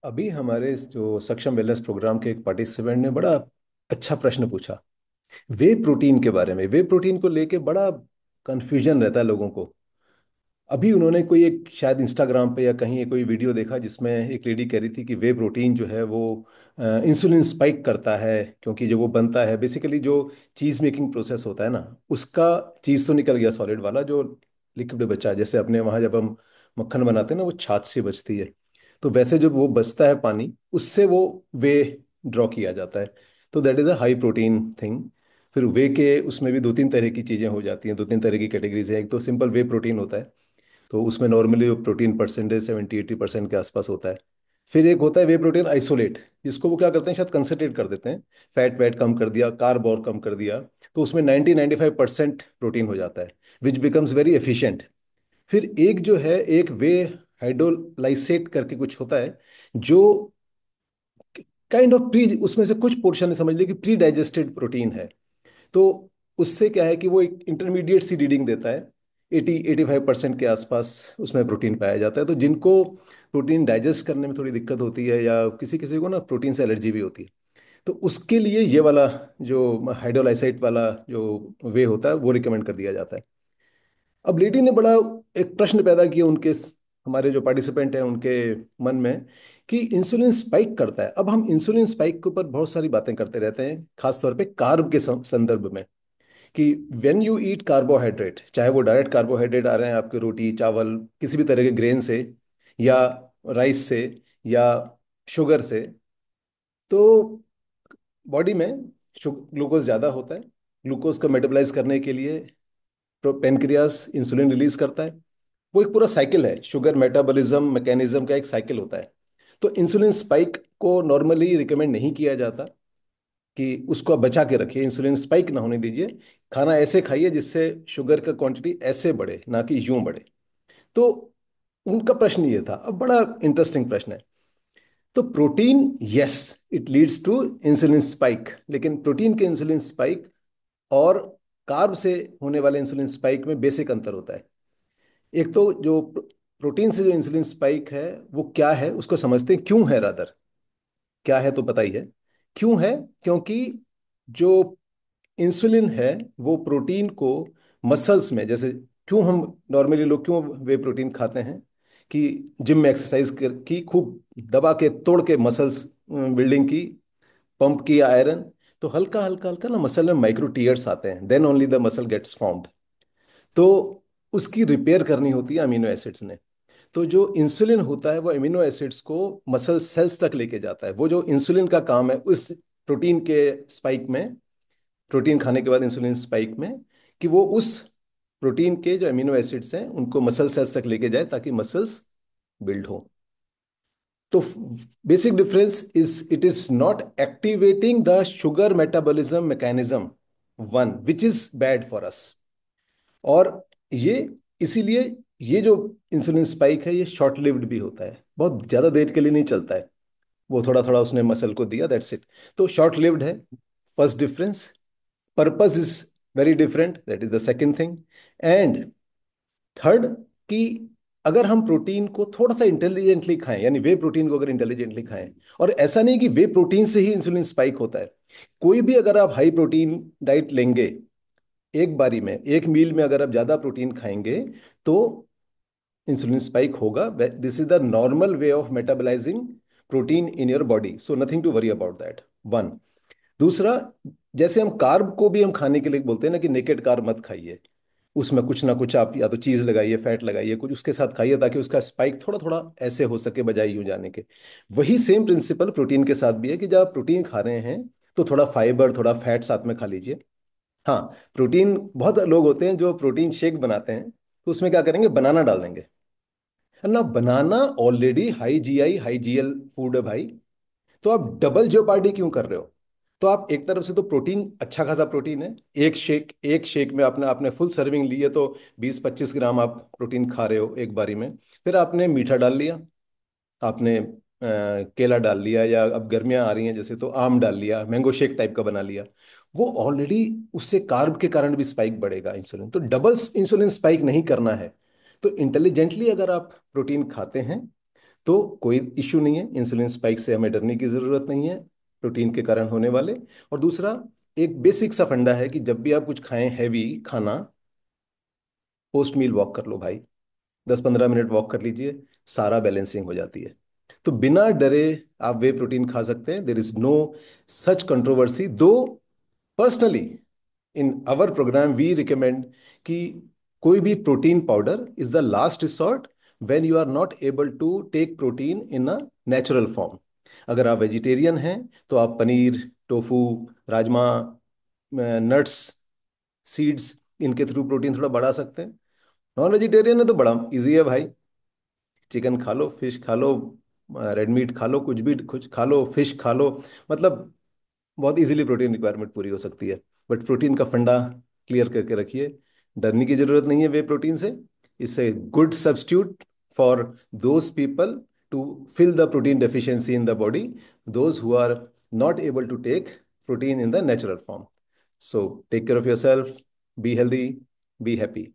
अभी हमारे इस जो सक्षम वेलनेस प्रोग्राम के एक पार्टिसिपेंट ने बड़ा अच्छा प्रश्न पूछा। वे प्रोटीन के बारे में, वे प्रोटीन को लेके बड़ा कंफ्यूजन रहता है लोगों को। अभी उन्होंने कोई एक शायद इंस्टाग्राम पे या कहीं कोई वीडियो देखा जिसमें एक लेडी कह रही थी कि वे प्रोटीन जो है वो इंसुलिन स्पाइक करता है, क्योंकि जो वो बनता है बेसिकली जो चीज़ मेकिंग प्रोसेस होता है ना, उसका चीज़ तो निकल गया सॉलिड वाला, जो लिक्विड बचा है, जैसे अपने वहाँ जब हम मक्खन बनाते हैं ना वो छाछ से बचती है, तो वैसे जब वो बचता है पानी उससे वो वे ड्रॉ किया जाता है। तो that is a high protein thing. फिर वे के उसमें भी दो तीन तरह की चीज़ें हो जाती हैं, दो तीन तरह की कैटेगरीज हैं। एक तो सिंपल वे प्रोटीन होता है, तो उसमें नॉर्मली प्रोटीन परसेंटेज 70-80% के आसपास होता है। फिर एक होता है वे प्रोटीन आइसोलेट, जिसको वो क्या करते हैं, शायद कंसनट्रेट कर देते हैं, फैट वैट कम कर दिया, कार्ब और कम कर दिया, तो उसमें 90-95% प्रोटीन हो जाता है, विच बिकम्स वेरी एफिशिएंट। फिर एक जो है, एक वे हाइड्रोलाइसेट करके कुछ होता है, जो काइंड ऑफ प्री, उसमें से कुछ पोर्शन समझ लीजिए कि प्री डाइजेस्टेड प्रोटीन है। तो उससे क्या है कि वो एक इंटरमीडिएट सी रीडिंग देता है, 80-85% के आसपास उसमें प्रोटीन पाया जाता है। तो जिनको प्रोटीन डाइजेस्ट करने में थोड़ी दिक्कत होती है, या किसी किसी को ना प्रोटीन से एलर्जी भी होती है, तो उसके लिए ये वाला जो हाइड्रोलाइसाइट वाला जो वे होता है वो रिकमेंड कर दिया जाता है। अब लेडी ने बड़ा एक प्रश्न पैदा किया उनके, हमारे जो पार्टिसिपेंट हैं उनके मन में, कि इंसुलिन स्पाइक करता है। अब हम इंसुलिन स्पाइक के ऊपर बहुत सारी बातें करते रहते हैं, खासतौर पे कार्ब के संदर्भ में, कि व्हेन यू ईट कार्बोहाइड्रेट, चाहे वो डायरेक्ट कार्बोहाइड्रेट आ रहे हैं आपके रोटी चावल किसी भी तरह के ग्रेन से, या राइस से, या शुगर से, तो बॉडी में ग्लूकोज ज़्यादा होता है। ग्लूकोज को मेटाबोलाइज करने के लिए पेनक्रियास इंसुलिन रिलीज करता है। वो एक पूरा साइकिल है, शुगर मेटाबॉलिज्म मैकेनिज्म का एक साइकिल होता है। तो इंसुलिन स्पाइक को नॉर्मली रिकमेंड नहीं किया जाता, कि उसको आप बचा के रखिए, इंसुलिन स्पाइक ना होने दीजिए। खाना ऐसे खाइए जिससे शुगर का क्वांटिटी ऐसे बढ़े, ना कि यूं बढ़े। तो उनका प्रश्न ये था। अब बड़ा इंटरेस्टिंग प्रश्न है। तो protein, yes, it leads to insulin spike, लेकिन प्रोटीन के इंसुलिन स्पाइक और कार्ब से होने वाले इंसुलिन स्पाइक में बेसिक अंतर होता है। एक तो जो प्रोटीन से जो इंसुलिन स्पाइक है वो क्या है उसको समझते हैं, क्यों है रादर, क्या है तो पता ही है क्यों है। क्योंकि जो इंसुलिन है वो प्रोटीन को मसल्स में, जैसे क्यों हम नॉर्मली लोग क्यों वे प्रोटीन खाते हैं, कि जिम में एक्सरसाइज की, खूब दबा के तोड़ के मसल्स बिल्डिंग की, पंप किया आयरन, तो हल्का हल्का हल्का ना मसल में माइक्रो टीयर्स आते हैं, then only the muscle gets formed. तो उसकी रिपेयर करनी होती है अमीनो एसिड्स ने। तो जो इंसुलिन होता है वो अमीनो एसिड्स को मसल सेल्स तक लेके जाता है। वो जो इंसुलिन का काम है उस प्रोटीन के स्पाइक में, प्रोटीन खाने के बाद इंसुलिन स्पाइक में, कि वो उस प्रोटीन के जो अमीनो एसिड्स हैं उनको मसल सेल्स तक लेके जाए ताकि मसल्स बिल्ड हो। तो basic difference is it is not activating the sugar metabolism mechanism one, which is bad for us. और ये इसीलिए ये जो इंसुलिन स्पाइक है ये शॉर्ट लिव्ड भी होता है, बहुत ज्यादा देर के लिए नहीं चलता है। वो थोड़ा थोड़ा उसने मसल को दिया, दैट्स इट। तो शॉर्ट लिव्ड है, first difference. Purpose is very different, that is the second thing. And third, कि अगर हम प्रोटीन को थोड़ा सा इंटेलिजेंटली खाएं, यानी वे प्रोटीन को अगर इंटेलिजेंटली खाएं, और ऐसा नहीं कि वे प्रोटीन से ही इंसुलिन स्पाइक होता है। कोई भी अगर आप हाई प्रोटीन डाइट लेंगे, एक बारी में एक मील में अगर आप ज्यादा प्रोटीन खाएंगे, तो इंसुलिन स्पाइक होगा। This is the normal way of metabolising protein in your body, so nothing to worry about that, one. दूसरा, जैसे हम कार्ब को भी हम खाने के लिए बोलते हैं ना, कि नेकेड कार्ब मत खाइए, उसमें कुछ ना कुछ आप या तो चीज लगाइए, फैट लगाइए, कुछ उसके साथ खाइए, ताकि उसका स्पाइक थोड़ा थोड़ा ऐसे हो सके बजाय यूं जाने के। वही सेम प्रिंसिपल प्रोटीन के साथ भी है, कि जब आप प्रोटीन खा रहे हैं तो थोड़ा फाइबर थोड़ा फैट साथ में खा लीजिए। हाँ, प्रोटीन, बहुत लोग होते हैं जो प्रोटीन शेक बनाते हैं, तो उसमें क्या करेंगे, बनाना डाल देंगे। ना, banana already high GI high GL food है भाई, तो आप डबल जेओपार्डी क्यों कर रहे हो। तो आप एक तरफ से तो प्रोटीन, अच्छा खासा प्रोटीन है, एक शेक में आपने आपने फुल सर्विंग ली है, तो 20-25 ग्राम आप प्रोटीन खा रहे हो एक बारी में। फिर आपने मीठा डाल लिया, आपने केला डाल लिया, या अब गर्मियां आ रही हैं जैसे, तो आम डाल लिया, मैंगो शेक टाइप का बना लिया। वो ऑलरेडी, उससे कार्ब के कारण भी स्पाइक बढ़ेगा इंसुलिन, तो डबल इंसुलिन स्पाइक नहीं करना है। तो इंटेलिजेंटली अगर आप प्रोटीन खाते हैं, तो कोई इश्यू नहीं है, इंसुलिन स्पाइक से हमें डरने की ज़रूरत नहीं है, प्रोटीन के कारण होने वाले। और दूसरा, एक बेसिक सा फंडा है कि जब भी आप कुछ खाएं हैवी खाना, पोस्ट मील वॉक कर लो भाई, 10-15 मिनट वॉक कर लीजिए, सारा बैलेंसिंग हो जाती है। तो बिना डरे आप वे प्रोटीन खा सकते हैं, there is no such controversy. Though personally in our program we recommend कि कोई भी protein powder is the last resort when you are not able to take protein in a natural form. अगर आप vegetarian हैं तो आप paneer, tofu, rajma, nuts, seeds, इनके through protein थोड़ा बढ़ा सकते हैं। नॉन वेजिटेरियन है तो बड़ा इजी है भाई, चिकन खा लो, फिश खा लो, रेड मीट खा लो, कुछ भी कुछ खा लो, फिश खा लो, मतलब बहुत इजीली प्रोटीन रिक्वायरमेंट पूरी हो सकती है। बट प्रोटीन का फंडा क्लियर करके रखिए, डरने की जरूरत नहीं है वे प्रोटीन से। इससे good substitute for those people to fill the protein deficiency in the body, those who are not able to take protein in the natural form. So take care of yourself, be healthy, be happy.